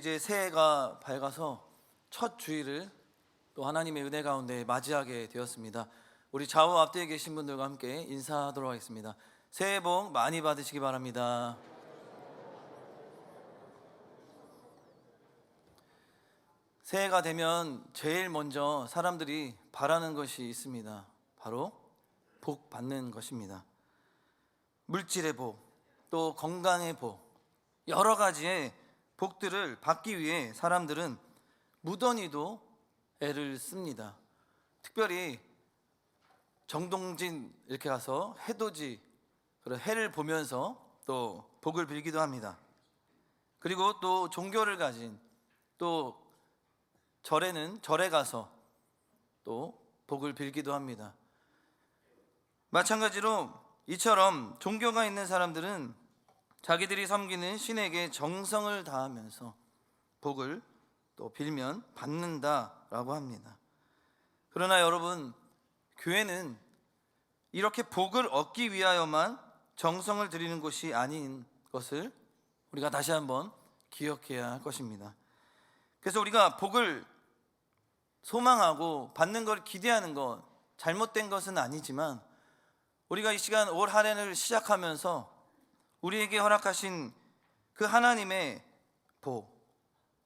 이제 새해가 밝아서 첫 주일을 또 하나님의 은혜 가운데 맞이하게 되었습니다. 우리 좌우 앞뒤에 계신 분들과 함께 인사하도록 하겠습니다. 새해 복 많이 받으시기 바랍니다. 새해가 되면 제일 먼저 사람들이 바라는 것이 있습니다. 바로 복 받는 것입니다. 물질의 복, 또 건강의 복, 여러 가지의 복들을 받기 위해 사람들은 무던히도 애를 씁니다. 특별히 정동진 이렇게 가서 해돋이, 그런 해를 보면서 또 복을 빌기도 합니다. 그리고 또 종교를 가진 또 절에 가서 또 복을 빌기도 합니다. 마찬가지로 이처럼 종교가 있는 사람들은 자기들이 섬기는 신에게 정성을 다하면서 복을 또 빌면 받는다라고 합니다. 그러나 여러분, 교회는 이렇게 복을 얻기 위하여만 정성을 들이는 곳이 아닌 것을 우리가 다시 한번 기억해야 할 것입니다. 그래서 우리가 복을 소망하고 받는 걸 기대하는 것, 잘못된 것은 아니지만 우리가 이 시간 올 한 해를 시작하면서 우리에게 허락하신 그 하나님의 복,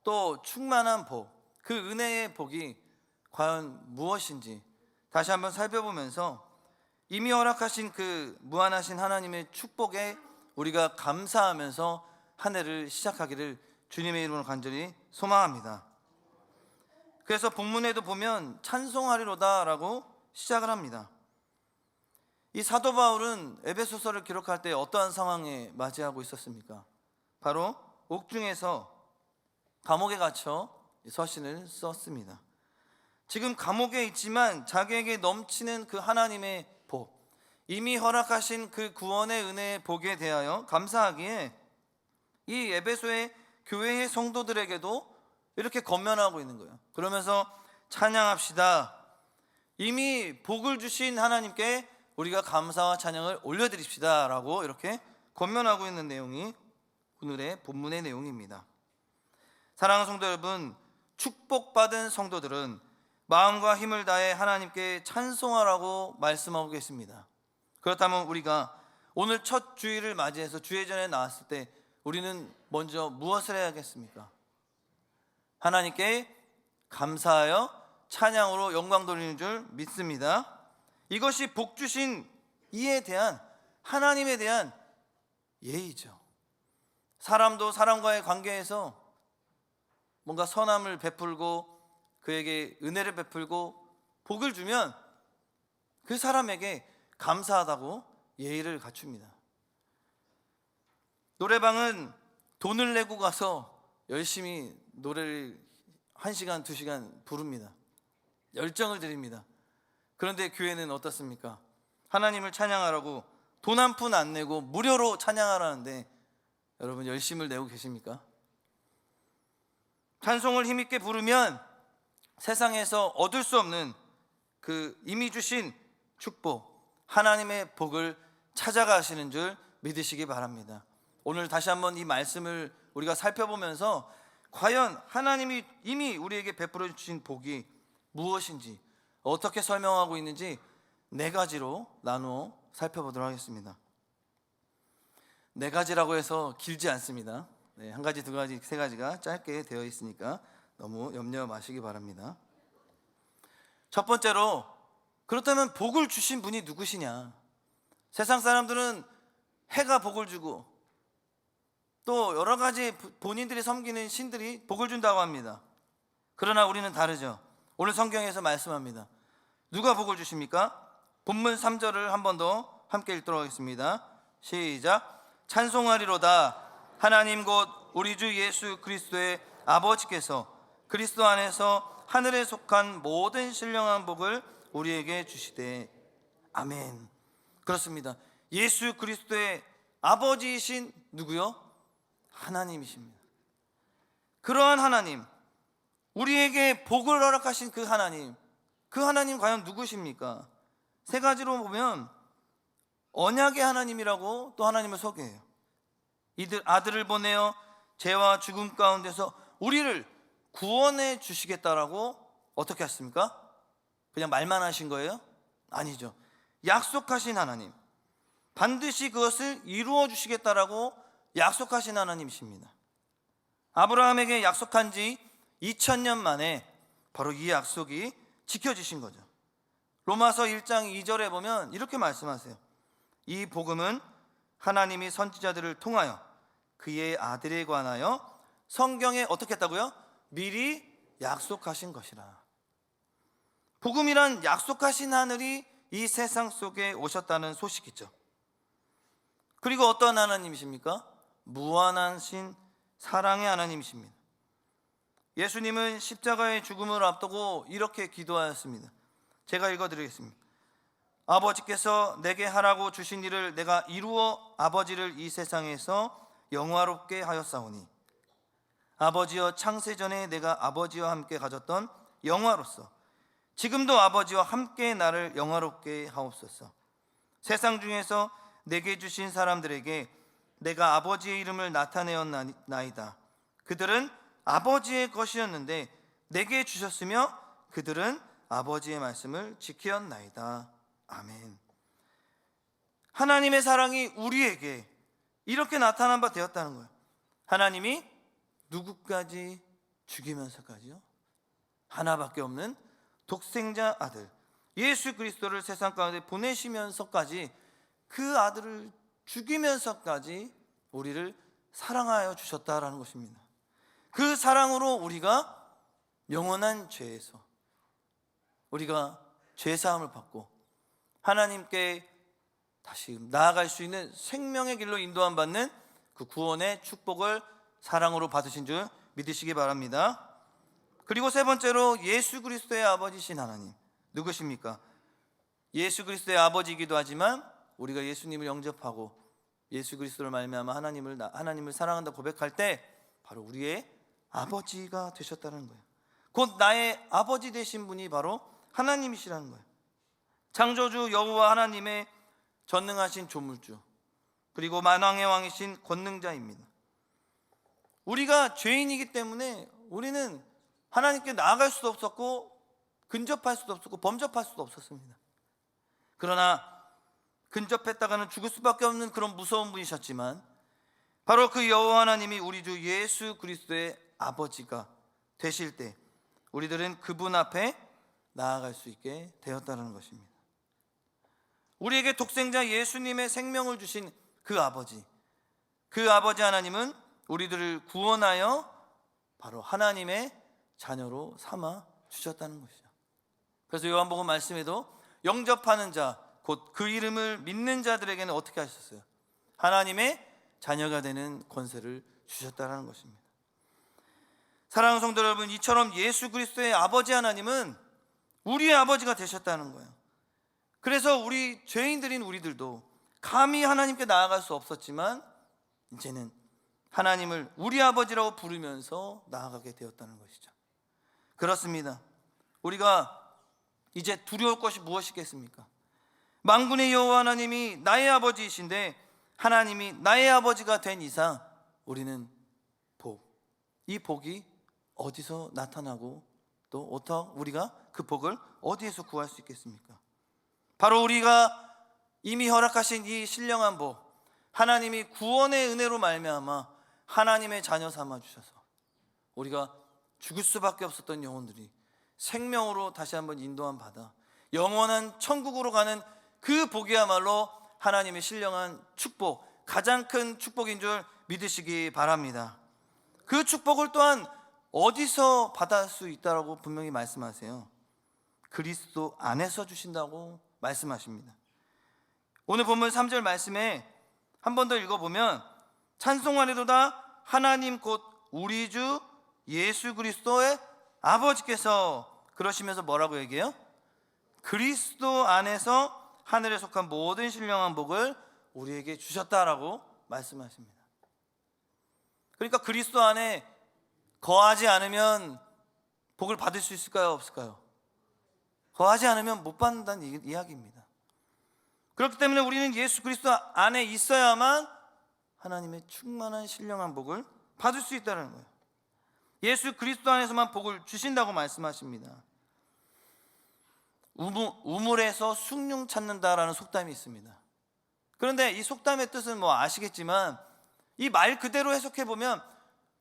또 충만한 복, 그 은혜의 복이 과연 무엇인지 다시 한번 살펴보면서 이미 허락하신 그 무한하신 하나님의 축복에 우리가 감사하면서 한 해를 시작하기를 주님의 이름으로 간절히 소망합니다. 그래서 본문에도 보면 찬송하리로다라고 시작을 합니다. 이 사도 바울은 에베소서를 기록할 때 어떠한 상황에 맞이하고 있었습니까? 바로 옥중에서 감옥에 갇혀 서신을 썼습니다. 지금 감옥에 있지만 자기에게 넘치는 그 하나님의 복, 이미 허락하신 그 구원의 은혜의 복에 대하여 감사하기에 이 에베소의 교회의 성도들에게도 이렇게 권면하고 있는 거예요. 그러면서 찬양합시다. 이미 복을 주신 하나님께 우리가 감사와 찬양을 올려드립시다 라고 이렇게 권면하고 있는 내용이 오늘의 본문의 내용입니다. 사랑하는 성도 여러분, 축복받은 성도들은 마음과 힘을 다해 하나님께 찬송하라고 말씀하고 계십니다. 그렇다면 우리가 오늘 첫 주일을 맞이해서 주예전에 나왔을 때 우리는 먼저 무엇을 해야겠습니까? 하나님께 감사하여 찬양으로 영광 돌리는 줄 믿습니다. 이것이 복 주신 이에 대한 하나님에 대한 예의죠. 사람도 사람과의 관계에서 뭔가 선함을 베풀고 그에게 은혜를 베풀고 복을 주면 그 사람에게 감사하다고 예의를 갖춥니다. 노래방은 돈을 내고 가서 열심히 노래를 1시간, 2시간 부릅니다. 열정을 드립니다. 그런데 교회는 어떻습니까? 하나님을 찬양하라고 돈 한 푼 안 내고 무료로 찬양하라는데 여러분 열심을 내고 계십니까? 찬송을 힘있게 부르면 세상에서 얻을 수 없는 그 이미 주신 축복, 하나님의 복을 찾아가시는 줄 믿으시기 바랍니다. 오늘 다시 한번 이 말씀을 우리가 살펴보면서 과연 하나님이 이미 우리에게 베풀어 주신 복이 무엇인지, 어떻게 설명하고 있는지 4가지로 나누어 살펴보도록 하겠습니다. 4가지라고 해서 길지 않습니다. 1가지, 2가지, 3가지가 짧게 되어 있으니까 너무 염려 마시기 바랍니다. 첫 번째로, 그렇다면 복을 주신 분이 누구시냐? 세상 사람들은 해가 복을 주고 또 여러 가지 본인들이 섬기는 신들이 복을 준다고 합니다. 그러나 우리는 다르죠. 오늘 성경에서 말씀합니다. 누가 복을 주십니까? 본문 3절을 한 번 더 함께 읽도록 하겠습니다. 시작. 찬송하리로다. 하나님 곧 우리 주 예수 그리스도의 아버지께서 그리스도 안에서 하늘에 속한 모든 신령한 복을 우리에게 주시되. 아멘. 그렇습니다. 예수 그리스도의 아버지이신 누구요? 하나님이십니다. 그러한 하나님, 우리에게 복을 허락하신 그 하나님 과연 누구십니까? 3가지로 보면 언약의 하나님이라고 또 하나님을 소개해요. 이들 아들을 보내어 죄와 죽음 가운데서 우리를 구원해 주시겠다라고 어떻게 하십니까? 그냥 말만 하신 거예요? 아니죠. 약속하신 하나님, 반드시 그것을 이루어 주시겠다라고 약속하신 하나님이십니다. 아브라함에게 약속한 지 2000년 만에 바로 이 약속이 지켜지신 거죠. 로마서 1장 2절에 보면 이렇게 말씀하세요. 이 복음은 하나님이 선지자들을 통하여 그의 아들에 관하여 성경에 어떻게 했다고요? 미리 약속하신 것이라. 복음이란 약속하신 하늘이 이 세상 속에 오셨다는 소식이죠. 그리고 어떤 하나님이십니까? 무한하신 사랑의 하나님이십니다. 예수님은 십자가의 죽음을 앞두고 이렇게 기도하였습니다. 제가 읽어드리겠습니다. 아버지께서 내게 하라고 주신 일을 내가 이루어 아버지를 이 세상에서 영화롭게 하였사오니 아버지여 창세전에 내가 아버지와 함께 가졌던 영화로서 지금도 아버지와 함께 나를 영화롭게 하옵소서. 세상 중에서 내게 주신 사람들에게 내가 아버지의 이름을 나타내었나이다. 그들은 아버지의 것이었는데 내게 주셨으며 그들은 아버지의 말씀을 지키었나이다. 아멘. 하나님의 사랑이 우리에게 이렇게 나타난 바 되었다는 거예요. 하나님이 누구까지 죽이면서까지요? 하나밖에 없는 독생자 아들 예수 그리스도를 세상 가운데 보내시면서까지 그 아들을 죽이면서까지 우리를 사랑하여 주셨다라는 것입니다. 그 사랑으로 우리가 영원한 죄에서 우리가 죄사함을 받고 하나님께 다시 나아갈 수 있는 생명의 길로 인도함 받는 그 구원의 축복을 사랑으로 받으신 줄 믿으시기 바랍니다. 그리고 세 번째로 예수 그리스도의 아버지신 하나님 누구십니까? 예수 그리스도의 아버지이기도 하지만 우리가 예수님을 영접하고 예수 그리스도를 말미암아 하나님을 사랑한다 고백할 때 바로 우리의 아버지가 되셨다는 거예요. 곧 나의 아버지 되신 분이 바로 하나님이시라는 거예요. 창조주 여호와 하나님의 전능하신 조물주 그리고 만왕의 왕이신 권능자입니다. 우리가 죄인이기 때문에 우리는 하나님께 나아갈 수도 없었고 근접할 수도 없었고 범접할 수도 없었습니다. 그러나 근접했다가는 죽을 수밖에 없는 그런 무서운 분이셨지만 바로 그 여호와 하나님이 우리 주 예수 그리스도의 아버지가 되실 때 우리들은 그분 앞에 나아갈 수 있게 되었다는 것입니다. 우리에게 독생자 예수님의 생명을 주신 그 아버지 하나님은 우리들을 구원하여 바로 하나님의 자녀로 삼아 주셨다는 것이죠. 그래서 요한복음 말씀에도 영접하는 자 곧 그 이름을 믿는 자들에게는 어떻게 하셨어요? 하나님의 자녀가 되는 권세를 주셨다는 것입니다. 사랑하는 성도 여러분, 이처럼 예수 그리스도의 아버지 하나님은 우리의 아버지가 되셨다는 거예요. 그래서 우리 죄인들인 우리들도 감히 하나님께 나아갈 수 없었지만 이제는 하나님을 우리 아버지라고 부르면서 나아가게 되었다는 것이죠. 그렇습니다. 우리가 이제 두려울 것이 무엇이겠습니까? 만군의 여호와 하나님이 나의 아버지이신데 하나님이 나의 아버지가 된 이상 우리는 이 복이 어디서 나타나고 또 어떻게 우리가 그 복을 어디에서 구할 수 있겠습니까? 바로 우리가 이미 허락하신 이 신령한 복, 하나님이 구원의 은혜로 말미암아 하나님의 자녀 삼아 주셔서 우리가 죽을 수밖에 없었던 영혼들이 생명으로 다시 한번 인도함 받아 영원한 천국으로 가는 그 복이야말로 하나님의 신령한 축복, 가장 큰 축복인 줄 믿으시기 바랍니다. 그 축복을 또한 어디서 받을 수 있다고 분명히 말씀하세요. 그리스도 안에서 주신다고 말씀하십니다. 오늘 본문 3절 말씀에 한 번 더 읽어보면 찬송하리로다 하나님 곧 우리 주 예수 그리스도의 아버지께서 그러시면서 뭐라고 얘기해요? 그리스도 안에서 하늘에 속한 모든 신령한 복을 우리에게 주셨다라고 말씀하십니다. 그러니까 그리스도 안에 거하지 않으면 복을 받을 수 있을까요? 없을까요? 거하지 않으면 못 받는다는 이야기입니다. 그렇기 때문에 우리는 예수 그리스도 안에 있어야만 하나님의 충만한 신령한 복을 받을 수 있다는 거예요. 예수 그리스도 안에서만 복을 주신다고 말씀하십니다. 우물에서 숭늉 찾는다라는 속담이 있습니다. 그런데 이 속담의 뜻은 아시겠지만 이 말 그대로 해석해 보면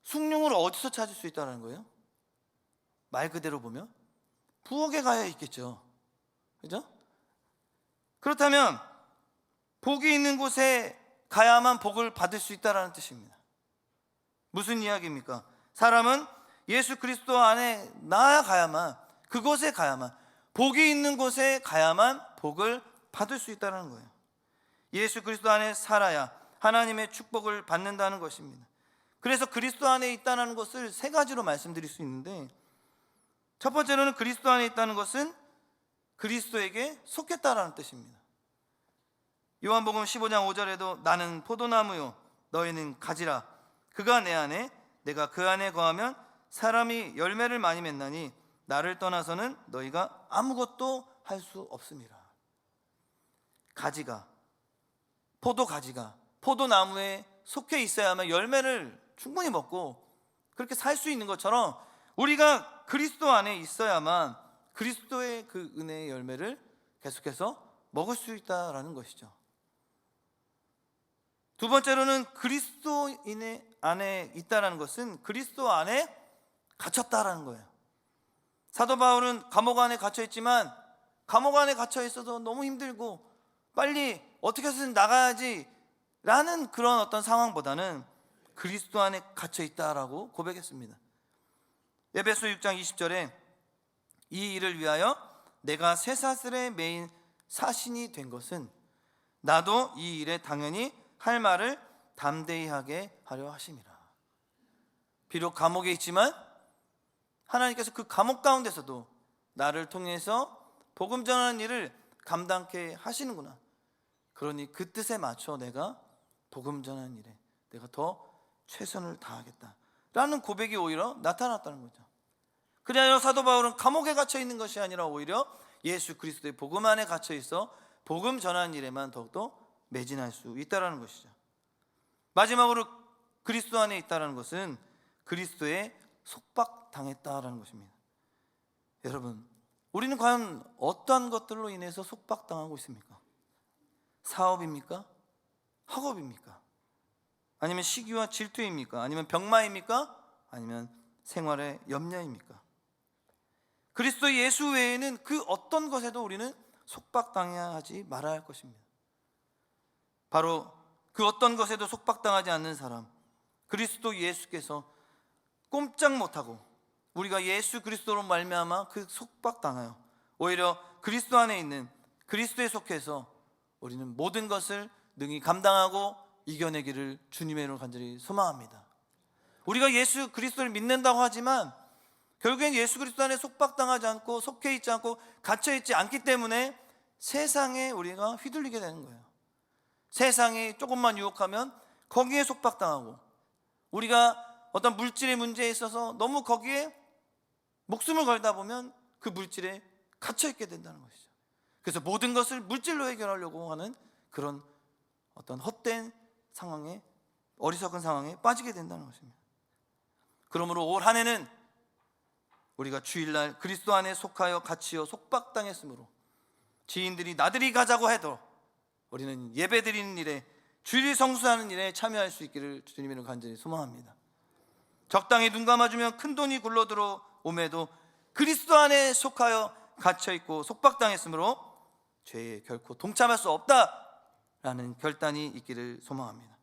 숭늉을 어디서 찾을 수 있다는 거예요? 말 그대로 보면 부엌에 가야 있겠죠. 그죠? 그렇다면 복이 있는 곳에 가야만 복을 받을 수 있다는 뜻입니다. 무슨 이야기입니까? 사람은 예수 그리스도 안에 나아가야만, 그곳에 가야만, 복이 있는 곳에 가야만 복을 받을 수 있다는 거예요. 예수 그리스도 안에 살아야 하나님의 축복을 받는다는 것입니다. 그래서 그리스도 안에 있다는 것을 세 가지로 말씀드릴 수 있는데, 첫 번째로는 그리스도 안에 있다는 것은 그리스도에게 속했다라는 뜻입니다. 요한복음 15장 5절에도 나는 포도나무요 너희는 가지라, 그가 내 안에 내가 그 안에 거하면 사람이 열매를 많이 맺나니 나를 떠나서는 너희가 아무것도 할 수 없음이라. 가지가, 포도가지가 포도나무에 속해 있어야만 열매를 충분히 먹고 그렇게 살 수 있는 것처럼 우리가 그리스도 안에 있어야만 그리스도의 그 은혜의 열매를 계속해서 먹을 수 있다라는 것이죠. 두 번째로는 그리스도인 안에 있다라는 것은 그리스도 안에 갇혔다라는 거예요. 사도 바울은 감옥 안에 갇혀 있지만 감옥 안에 갇혀 있어서 너무 힘들고 빨리 어떻게 해서든 나가야지 라는 그런 어떤 상황보다는 그리스도 안에 갇혀 있다라고 고백했습니다. 에베소 6장 20절에 이 일을 위하여 내가 쇠사슬에 매인 사신이 된 것은 나도 이 일에 당연히 할 말을 담대히 하게 하려 하심이라. 비록 감옥에 있지만 하나님께서 그 감옥 가운데서도 나를 통해서 복음 전하는 일을 감당케 하시는구나. 그러니 그 뜻에 맞춰 내가 복음 전하는 일에 내가 더 최선을 다하겠다라는 고백이 오히려 나타났다는 거죠. 그게 아니라 사도 바울은 감옥에 갇혀 있는 것이 아니라 오히려 예수 그리스도의 복음 안에 갇혀 있어 복음 전하는 일에만 더욱더 매진할 수 있다는 것이죠. 마지막으로 그리스도 안에 있다는 것은 그리스도에 속박당했다라는 것입니다. 여러분, 우리는 과연 어떠한 것들로 인해서 속박당하고 있습니까? 사업입니까? 학업입니까? 아니면 시기와 질투입니까? 아니면 병마입니까? 아니면 생활의 염려입니까? 그리스도 예수 외에는 그 어떤 것에도 우리는 속박당해야 하지 말아야 할 것입니다. 바로 그 어떤 것에도 속박당하지 않는 사람, 그리스도 예수께서 꼼짝 못하고 우리가 예수 그리스도로 말미암아 그 속박당하여 오히려 그리스도 안에 있는 그리스도에 속해서 우리는 모든 것을 능히 감당하고 이겨내기를 주님의 이름으로 간절히 소망합니다. 우리가 예수 그리스도를 믿는다고 하지만 결국엔 예수 그리스도 안에 속박당하지 않고 속해 있지 않고 갇혀 있지 않기 때문에 세상에 우리가 휘둘리게 되는 거예요. 세상이 조금만 유혹하면 거기에 속박당하고 우리가 어떤 물질의 문제에 있어서 너무 거기에 목숨을 걸다 보면 그 물질에 갇혀 있게 된다는 것이죠. 그래서 모든 것을 물질로 해결하려고 하는 그런 어떤 헛된 상황에, 어리석은 상황에 빠지게 된다는 것입니다. 그러므로 올 한 해는 우리가 주일날 그리스도 안에 속하여 갇히어 속박당했으므로 지인들이 나들이 가자고 해도 우리는 예배드리는 일에, 주일 성수하는 일에 참여할 수 있기를 주님으로 간절히 소망합니다. 적당히 눈 감아주면 큰 돈이 굴러들어옴에도 그리스도 안에 속하여 갇혀있고 속박당했으므로 죄에 결코 동참할 수 없다라는 결단이 있기를 소망합니다.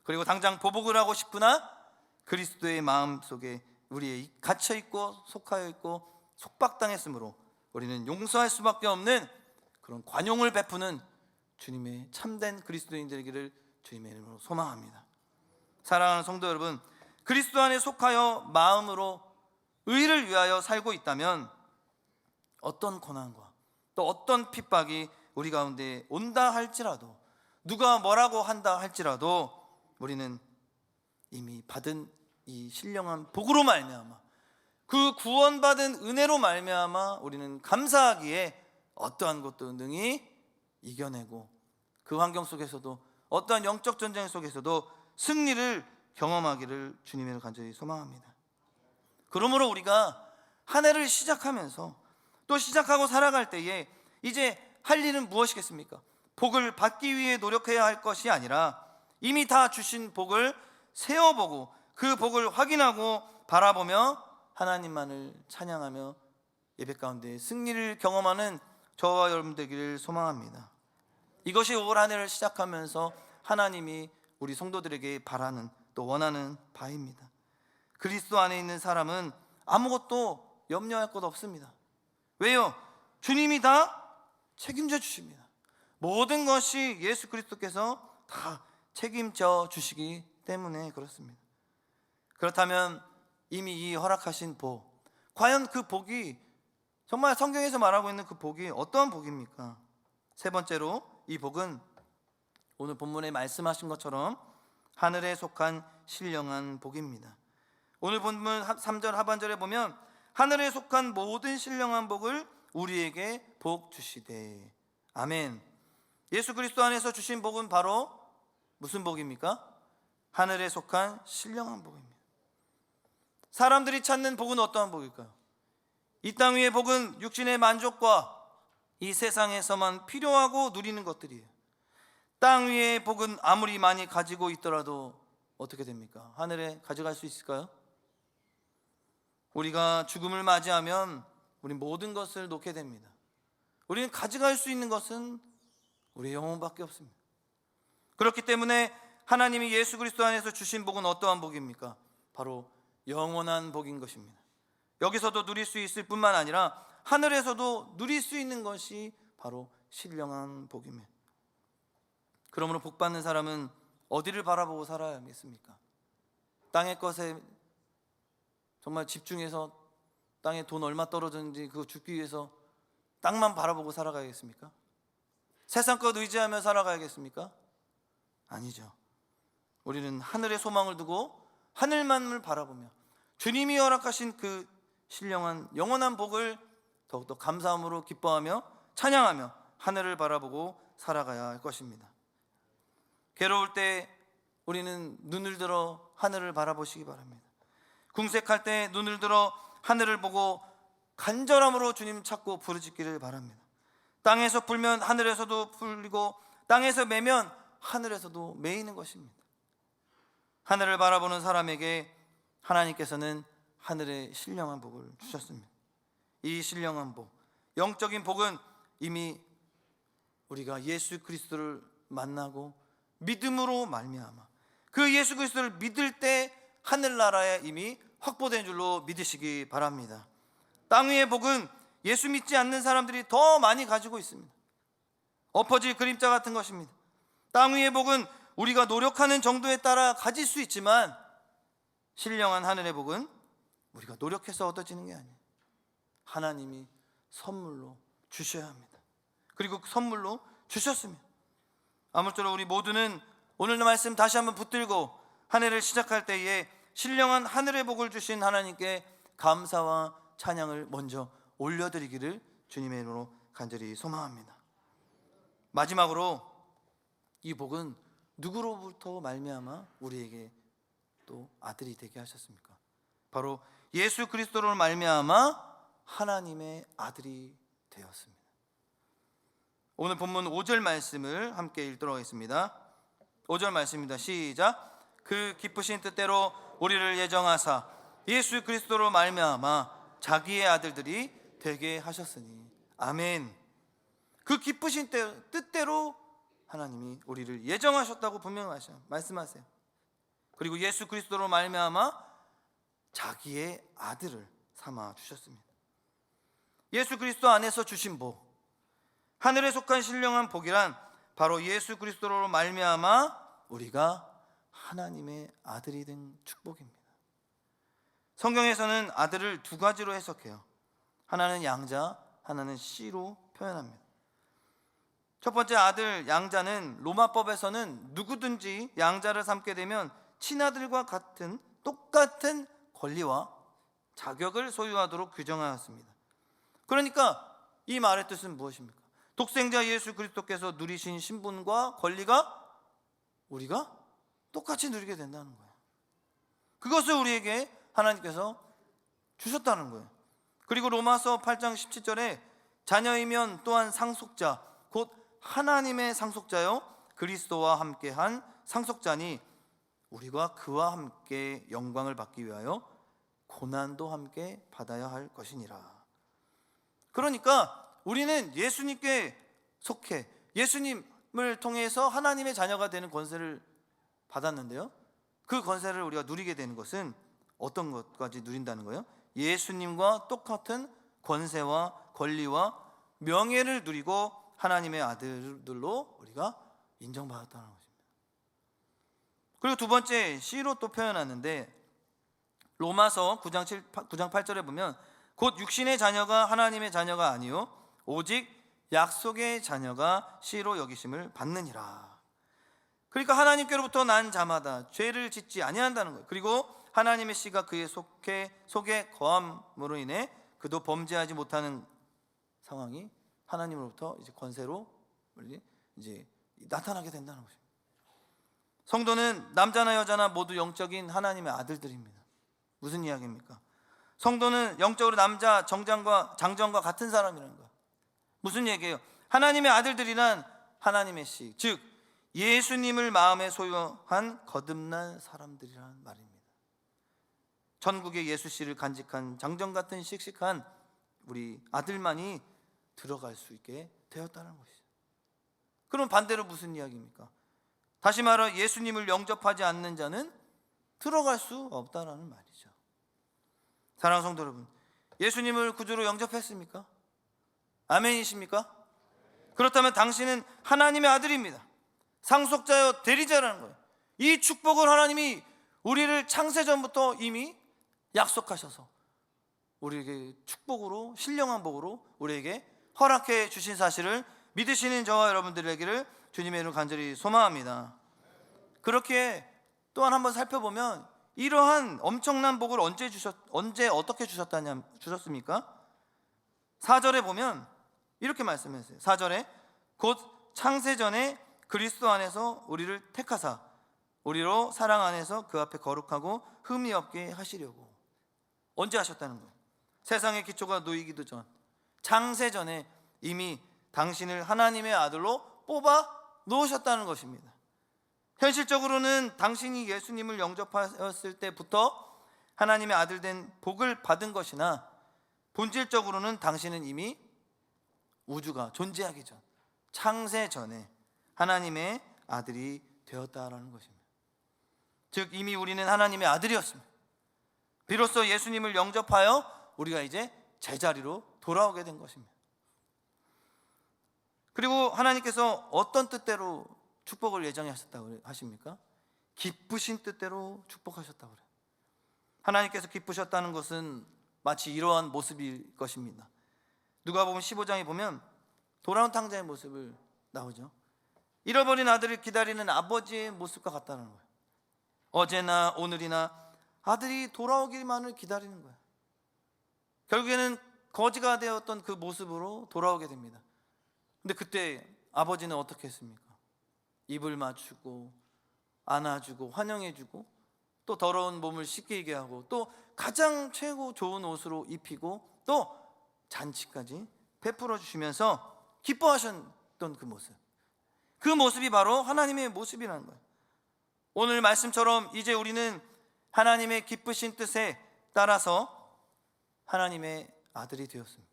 그리고 당장 보복을 하고 싶으나 그리스도의 마음속에 우리의 갇혀있고 속하여있고 속박당했으므로 우리는 용서할 수밖에 없는 그런 관용을 베푸는 주님의 참된 그리스도인들이기를 주님의 이름으로 소망합니다. 사랑하는 성도 여러분, 그리스도 안에 속하여 마음으로 의를 위하여 살고 있다면 어떤 고난과 또 어떤 핍박이 우리 가운데 온다 할지라도, 누가 뭐라고 한다 할지라도 우리는 이미 받은 이 신령한 복으로 말미암아, 그 구원받은 은혜로 말미암아 우리는 감사하기에 어떠한 것도 능히 이겨내고 그 환경 속에서도 어떠한 영적 전쟁 속에서도 승리를 경험하기를 주님의 간절히 소망합니다. 그러므로 우리가 한 해를 시작하면서 또 시작하고 살아갈 때에 이제 할 일은 무엇이겠습니까? 복을 받기 위해 노력해야 할 것이 아니라 이미 다 주신 복을 세어보고 그 복을 확인하고 바라보며 하나님만을 찬양하며 예배 가운데 승리를 경험하는 저와 여러분 되기를 소망합니다. 이것이 올 한 해를 시작하면서 하나님이 우리 성도들에게 바라는 또 원하는 바입니다. 그리스도 안에 있는 사람은 아무것도 염려할 것 없습니다. 왜요? 주님이 다 책임져 주십니다. 모든 것이 예수 그리스도께서 다 책임져 주시기 때문에 그렇습니다. 그렇다면 이미 이 허락하신 복, 과연 그 복이 정말 성경에서 말하고 있는 그 복이 어떠한 복입니까? 세 번째로 이 복은 오늘 본문에 말씀하신 것처럼 하늘에 속한 신령한 복입니다. 오늘 본문 3절 하반절에 보면 하늘에 속한 모든 신령한 복을 우리에게 복 주시되. 아멘. 예수 그리스도 안에서 주신 복은 바로 무슨 복입니까? 하늘에 속한 신령한 복입니다. 사람들이 찾는 복은 어떠한 복일까요? 이 땅 위의 복은 육신의 만족과 이 세상에서만 필요하고 누리는 것들이에요. 땅 위의 복은 아무리 많이 가지고 있더라도 어떻게 됩니까? 하늘에 가져갈 수 있을까요? 우리가 죽음을 맞이하면 우리 모든 것을 놓게 됩니다. 우리는 가져갈 수 있는 것은 우리의 영혼밖에 없습니다. 그렇기 때문에 하나님이 예수 그리스도 안에서 주신 복은 어떠한 복입니까? 바로 영원한 복인 것입니다. 여기서도 누릴 수 있을 뿐만 아니라 하늘에서도 누릴 수 있는 것이 바로 신령한 복입니다. 그러므로 복 받는 사람은 어디를 바라보고 살아야 하겠습니까? 땅의 것에 정말 집중해서 땅에 돈 얼마 떨어졌는지 그거 죽기 위해서 땅만 바라보고 살아가야겠습니까? 세상 것 의지하며 살아가야겠습니까? 아니죠. 우리는 하늘의 소망을 두고 하늘만을 바라보며 주님이 허락하신 그 신령한 영원한 복을 더욱더 감사함으로 기뻐하며 찬양하며 하늘을 바라보고 살아가야 할 것입니다. 괴로울 때 우리는 눈을 들어 하늘을 바라보시기 바랍니다. 궁색할 때 눈을 들어 하늘을 보고 간절함으로 주님 찾고 부르짖기를 바랍니다. 땅에서 불면 하늘에서도 불리고 땅에서 매면 하늘에서도 매이는 것입니다. 하늘을 바라보는 사람에게 하나님께서는 하늘의 신령한 복을 주셨습니다. 이 신령한 복, 영적인 복은 이미 우리가 예수 그리스도를 만나고 믿음으로 말미암아 그 예수 그리스도를 믿을 때 하늘나라에 이미 확보된 줄로 믿으시기 바랍니다. 땅 위의 복은 예수 믿지 않는 사람들이 더 많이 가지고 있습니다. 엎어질 그림자 같은 것입니다. 땅 위의 복은 우리가 노력하는 정도에 따라 가질 수 있지만 신령한 하늘의 복은 우리가 노력해서 얻어지는 게 아니에요. 하나님이 선물로 주셔야 합니다. 그리고 그 선물로 주셨습니다. 아무쪼록 우리 모두는 오늘 말씀 다시 한번 붙들고 한 해를 시작할 때에 신령한 하늘의 복을 주신 하나님께 감사와 찬양을 먼저 올려드리기를 주님의 이름으로 간절히 소망합니다. 마지막으로 이 복은 누구로부터 말미암아 우리에게 또 아들이 되게 하셨습니까? 바로 예수 그리스도로 말미암아 하나님의 아들이 되었습니다. 오늘 본문 5절 말씀을 함께 읽도록 하겠습니다. 5절 말씀입니다. 시작. 그 기쁘신 뜻대로 우리를 예정하사 예수 그리스도로 말미암아 자기의 아들들이 되게 하셨으니. 아멘. 그 기쁘신 뜻대로 하나님이 우리를 예정하셨다고 분명하셔 말씀하세요. 그리고 예수 그리스도로 말미암아 자기의 아들을 삼아 주셨습니다. 예수 그리스도 안에서 주신 복, 하늘에 속한 신령한 복이란 바로 예수 그리스도로 말미암아 우리가 하나님의 아들이 된 축복입니다. 성경에서는 아들을 두 가지로 해석해요. 하나는 양자, 하나는 씨로 표현합니다. 첫 번째 아들 양자는 로마법에서는 누구든지 양자를 삼게 되면 친아들과 같은 똑같은 권리와 자격을 소유하도록 규정하였습니다. 그러니까 이 말의 뜻은 무엇입니까? 독생자 예수 그리스도께서 누리신 신분과 권리가 우리가 똑같이 누리게 된다는 거예요. 그것을 우리에게 하나님께서 주셨다는 거예요. 그리고 로마서 8장 17절에 자녀이면 또한 상속자, 곧 하나님의 상속자요 그리스도와 함께한 상속자니 우리가 그와 함께 영광을 받기 위하여 고난도 함께 받아야 할 것이니라. 그러니까 우리는 예수님께 속해 예수님을 통해서 하나님의 자녀가 되는 권세를 받았는데요, 그 권세를 우리가 누리게 되는 것은 어떤 것까지 누린다는 거예요? 예수님과 똑같은 권세와 권리와 명예를 누리고 하나님의 아들들로 우리가 인정받았다는 것입니다. 그리고 두 번째 C로 또 표현하는데, 로마서 9장 8절에 보면 곧 육신의 자녀가 하나님의 자녀가 아니요 오직 약속의 자녀가 C로 여기심을 받느니라. 그러니까 하나님께로부터 난 자마다 죄를 짓지 아니한다는 거예요. 그리고 하나님의 씨가 그의 속에 거함으로 인해 그도 범죄하지 못하는 상황이 하나님으로부터 이제 권세로 이제 나타나게 된다는 것입니다. 성도는 남자나 여자나 모두 영적인 하나님의 아들들입니다. 무슨 이야기입니까? 성도는 영적으로 남자 장정과 같은 사람이라는 거예요. 무슨 얘기예요? 하나님의 아들들이란 하나님의 씨, 즉 예수님을 마음에 소유한 거듭난 사람들이라는 말입니다. 전국의 예수 씨를 간직한 장정 같은 씩씩한 우리 아들만이 들어갈 수 있게 되었다는 것이죠. 그럼 반대로 무슨 이야기입니까? 다시 말해 예수님을 영접하지 않는 자는 들어갈 수 없다는 말이죠. 사랑하는 성도 여러분, 예수님을 구주로 영접했습니까? 아멘이십니까? 그렇다면 당신은 하나님의 아들입니다. 상속자여 대리자라는 거예요. 이 축복을 하나님이 우리를 창세전부터 이미 약속하셔서 우리에게 축복으로, 신령한 복으로 우리에게 허락해 주신 사실을 믿으시는 저와 여러분들에게를 주님의 이름으로 간절히 소망합니다. 그렇게 또한 한번 살펴보면 이러한 엄청난 복을 언제 어떻게 주셨습니까? 4절에 보면 이렇게 말씀했어요. 4절에 곧 창세전에 그리스도 안에서 우리를 택하사 우리로 사랑 안에서 그 앞에 거룩하고 흠이 없게 하시려고. 언제 하셨다는 거예요? 세상의 기초가 놓이기도 전, 창세전에 이미 당신을 하나님의 아들로 뽑아 놓으셨다는 것입니다. 현실적으로는 당신이 예수님을 영접하였을 때부터 하나님의 아들 된 복을 받은 것이나, 본질적으로는 당신은 이미 우주가 존재하기 전, 창세 전에 하나님의 아들이 되었다라는 것입니다. 즉 이미 우리는 하나님의 아들이었습니다. 비로소 예수님을 영접하여 우리가 이제 제자리로 돌아오게 된 것입니다. 그리고 하나님께서 어떤 뜻대로 축복을 예정하셨다고 하십니까? 기쁘신 뜻대로 축복하셨다고 그래요. 하나님께서 기쁘셨다는 것은 마치 이러한 모습일 것입니다. 누가복음 15장에 보면 돌아온 탕자의 모습을 나오죠. 잃어버린 아들을 기다리는 아버지의 모습과 같다는 거예요. 어제나 오늘이나 아들이 돌아오기만을 기다리는 거예요. 결국에는 거지가 되었던 그 모습으로 돌아오게 됩니다. 근데 그때 아버지는 어떻게 했습니까? 입을 맞추고 안아주고 환영해주고 또 더러운 몸을 씻기게 하고 또 가장 최고 좋은 옷으로 입히고 또 잔치까지 베풀어 주시면서 기뻐하셨던 그 모습이 바로 하나님의 모습이라는 거예요. 오늘 말씀처럼 이제 우리는 하나님의 기쁘신 뜻에 따라서 하나님의 아들이 되었습니다.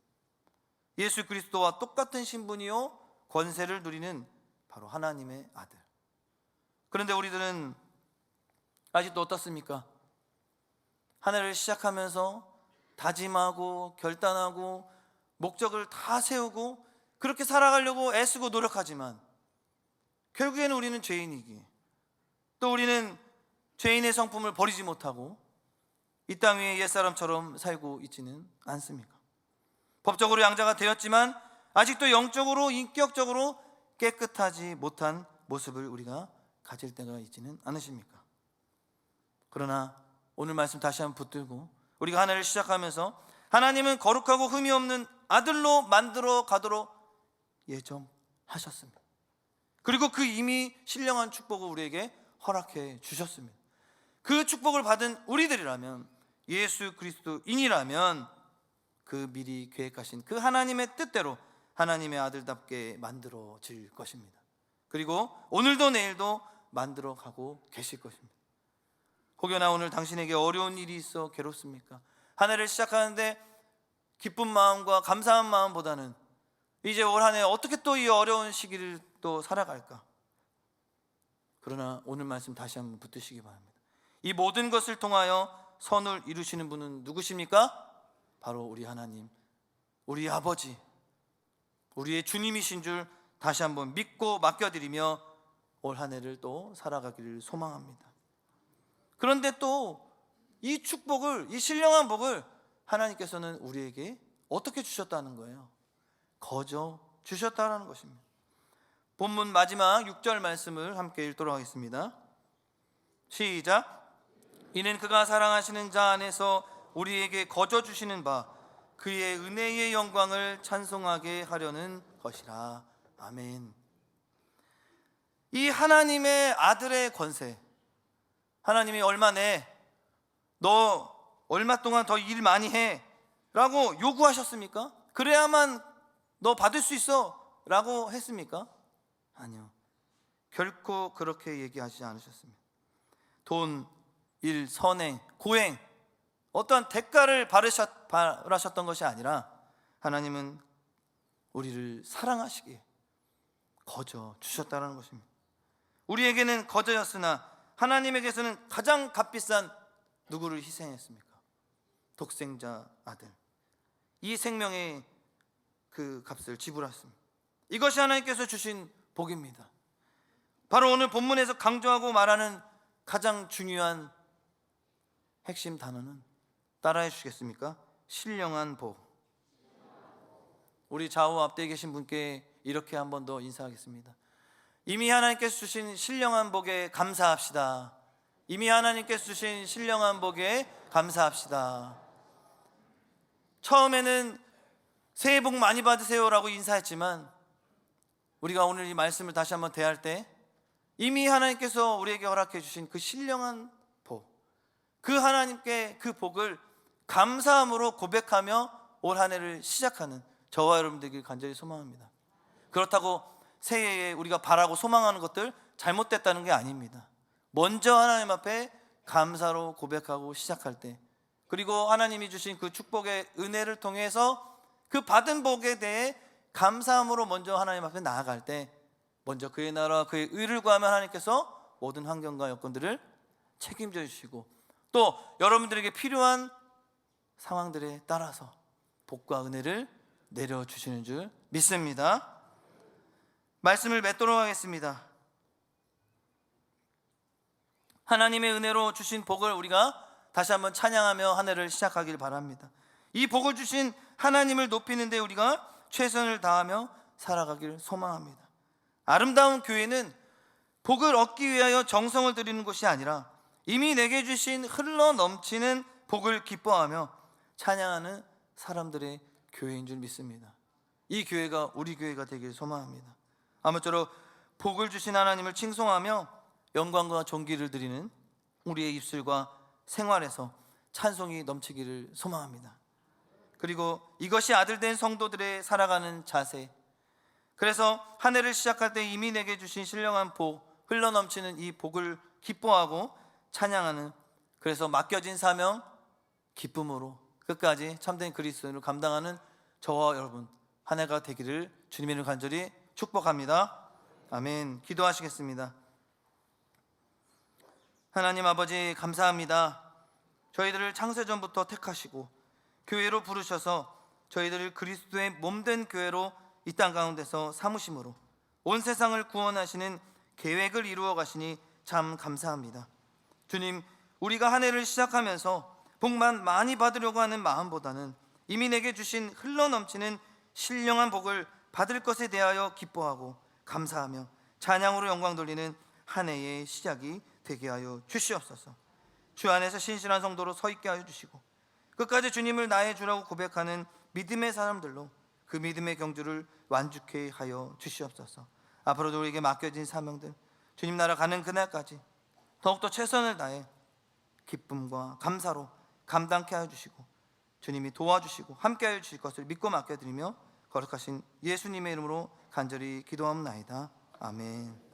예수 그리스도와 똑같은 신분이요 권세를 누리는 바로 하나님의 아들. 그런데 우리들은 아직도 어떻습니까? 하늘을 시작하면서 다짐하고 결단하고 목적을 다 세우고 그렇게 살아가려고 애쓰고 노력하지만 결국에는 우리는 죄인이기에, 또 우리는 죄인의 성품을 버리지 못하고 이 땅 위에 옛사람처럼 살고 있지는 않습니까? 법적으로 양자가 되었지만 아직도 영적으로 인격적으로 깨끗하지 못한 모습을 우리가 가질 때가 있지는 않으십니까? 그러나 오늘 말씀 다시 한번 붙들고 우리가 하나를 시작하면서 하나님은 거룩하고 흠이 없는 아들로 만들어 가도록 예정하셨습니다. 그리고 그 이미 신령한 축복을 우리에게 허락해 주셨습니다. 그 축복을 받은 우리들이라면 예수 그리스도인이라면 그 미리 계획하신 그 하나님의 뜻대로 하나님의 아들답게 만들어질 것입니다. 그리고 오늘도 내일도 만들어 가고 계실 것입니다. 혹여나 오늘 당신에게 어려운 일이 있어 괴롭습니까? 한 해를 시작하는데 기쁜 마음과 감사한 마음보다는 이제 올 한 해 어떻게 또 이 어려운 시기를 또 살아갈까? 그러나 오늘 말씀 다시 한번 붙드시기 바랍니다. 이 모든 것을 통하여 선을 이루시는 분은 누구십니까? 바로 우리 하나님, 우리 아버지, 우리의 주님이신 줄 다시 한번 믿고 맡겨드리며 올 한 해를 또 살아가기를 소망합니다. 그런데 또 이 축복을, 이 신령한 복을 하나님께서는 우리에게 어떻게 주셨다는 거예요? 거저 주셨다는 것입니다. 본문 마지막 6절 말씀을 함께 읽도록 하겠습니다. 시작. 이는 그가 사랑하시는 자 안에서 우리에게 거저 주시는 바 그의 은혜의 영광을 찬송하게 하려는 것이라. 아멘. 이 하나님의 아들의 권세, 하나님이 얼마 내, 너 얼마 동안 더 일 많이 해 라고 요구하셨습니까? 그래야만 너 받을 수 있어 라고 했습니까? 아니요, 결코 그렇게 얘기하지 않으셨습니다. 돈, 일, 선행, 고행, 어떠한 대가를 바라셨던 것이 아니라 하나님은 우리를 사랑하시기에 거저 주셨다는 것입니다. 우리에게는 거저였으나 하나님에게서는 가장 값비싼 누구를 희생했습니까? 독생자 아들, 이 생명의 그 값을 지불했습니다. 이것이 하나님께서 주신 복입니다. 바로 오늘 본문에서 강조하고 말하는 가장 중요한 핵심 단어는 따라해 주시겠습니까? 신령한 복. 우리 좌우 앞뒤에 계신 분께 이렇게 한 번 더 인사하겠습니다. 이미 하나님께서 주신 신령한 복에 감사합시다. 이미 하나님께서 주신 신령한 복에 감사합시다. 처음에는 새해 복 많이 받으세요라고 인사했지만 우리가 오늘 이 말씀을 다시 한번 대할 때 이미 하나님께서 우리에게 허락해 주신 그 신령한 복, 그 하나님께 그 복을 감사함으로 고백하며 올 한 해를 시작하는 저와 여러분 되길 간절히 소망합니다. 그렇다고 새해에 우리가 바라고 소망하는 것들 잘못됐다는 게 아닙니다. 먼저 하나님 앞에 감사로 고백하고 시작할 때, 그리고 하나님이 주신 그 축복의 은혜를 통해서 그 받은 복에 대해 감사함으로 먼저 하나님 앞에 나아갈 때, 먼저 그의 나라와 그의 의를 구하면 하나님께서 모든 환경과 여건들을 책임져 주시고 또 여러분들에게 필요한 상황들에 따라서 복과 은혜를 내려주시는 줄 믿습니다. 말씀을 맺도록 하겠습니다. 하나님의 은혜로 주신 복을 우리가 다시 한번 찬양하며 한 해를 시작하길 바랍니다. 이 복을 주신 하나님을 높이는 데 우리가 최선을 다하며 살아가길 소망합니다. 아름다운 교회는 복을 얻기 위하여 정성을 들이는 것이 아니라 이미 내게 주신 흘러 넘치는 복을 기뻐하며 찬양하는 사람들의 교회인 줄 믿습니다. 이 교회가 우리 교회가 되길 소망합니다. 아무쪼록 복을 주신 하나님을 칭송하며 영광과 존귀를 드리는 우리의 입술과 생활에서 찬송이 넘치기를 소망합니다. 그리고 이것이 아들된 성도들의 살아가는 자세, 그래서 한 해를 시작할 때 이미 내게 주신 신령한 복, 흘러넘치는 이 복을 기뻐하고 찬양하는, 그래서 맡겨진 사명 기쁨으로 끝까지 참된 그리스도인을 감당하는 저와 여러분 한 해가 되기를 주님의 이름으로 간절히 축복합니다. 아멘. 기도하시겠습니다. 하나님 아버지, 감사합니다. 저희들을 창세전부터 택하시고 교회로 부르셔서 저희들을 그리스도의 몸된 교회로 이 땅 가운데서 삼으심으로 온 세상을 구원하시는 계획을 이루어 가시니 참 감사합니다. 주님, 우리가 한 해를 시작하면서 복만 많이 받으려고 하는 마음보다는 이미 내게 주신 흘러넘치는 신령한 복을 받을 것에 대하여 기뻐하고 감사하며 찬양으로 영광 돌리는 한 해의 시작이 되게 하여 주시옵소서. 주 안에서 신실한 성도로 서 있게 하여 주시고 끝까지 주님을 나의 주라고 고백하는 믿음의 사람들로 그 믿음의 경주를 완주케 하여 주시옵소서. 앞으로도 우리에게 맡겨진 사명들 주님 나라 가는 그날까지 더욱더 최선을 다해 기쁨과 감사로 감당케 하여 주시고 주님이 도와주시고 함께 하여 주실 것을 믿고 맡겨드리며 거룩하신 예수님의 이름으로 간절히 기도하옵나이다. 아멘.